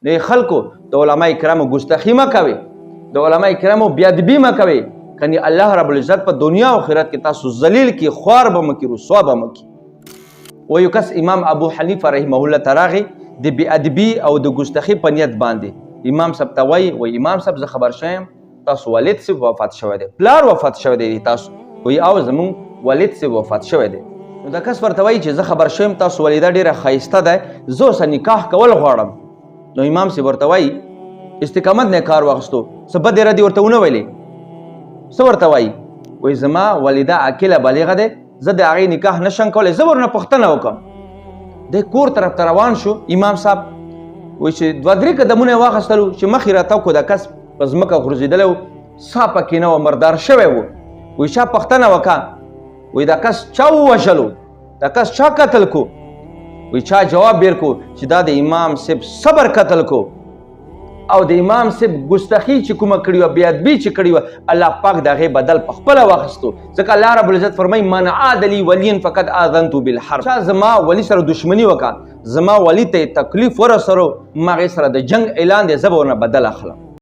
نو خلکو د علما کرامو ګستاخي مه کوئ، د علما کرامو بېادبي مه کوئ، کني الله رب العزت په دنیا او آخرت کې تاسو ذلیل کی، خوار به مو کړي، رسوا به مو کړي. و یو کس امام ابو حنیفه رحمه الله ته راغی د بېادبي او د ګستاخي په نیت باندې. امام صاحب ته وایي امام صاحب زه خبر شویم تاسو والد صاحب وفات شوی دی، پلار وفات شوی دی تاسو. وایي او زمونږ والد صاحب وفات شوی دی. نو دا کس ورته وایي چې زه خبر شویم تاسو والده ډېره ښایسته ده، زه ورسره نکاح کول غواړم. نو امام صاحب ورته وایي استقامت نه کار واخیستو، څه بد ارادې ورته ونه ویلې. څه ورته وایي؟ وایي زما والده عاقله بالغه دی، زه د هغې نکاح نشم کولی، زه ورنه پوښتنه وکړم. دی کور طرف ته روان شو امام صاحب. وایي چې 2-3 قدمونه یې واخیستلو چې مخ یې راته وکړو، دا کس په ځمکه غورځېدلی و، سا پکې نه وه، مردار شوی و. وایي چا پوښتنه وکړه، وایي دا کس چا ووژلو، دا کس چا قتل کو؟ وایي چا جواب بیر کو چې دا د امام صاحب صبر قتل کو، او د امام صاحب ګستاخي چې کومه کړې وه، بېادبي چې کړې وه، الله پاک د هغې بدل په خپله واخیستو. ځکه الله رب العزت فرمایي من عاد لي ولیا فقد آذنته بالحرب. چا زما ولی سره دشمني وکړه، زما ولی ته تکلیف ورسرو، ما هغې سره د جنګ اعلان دی، زه به ورنه بدل اخلم.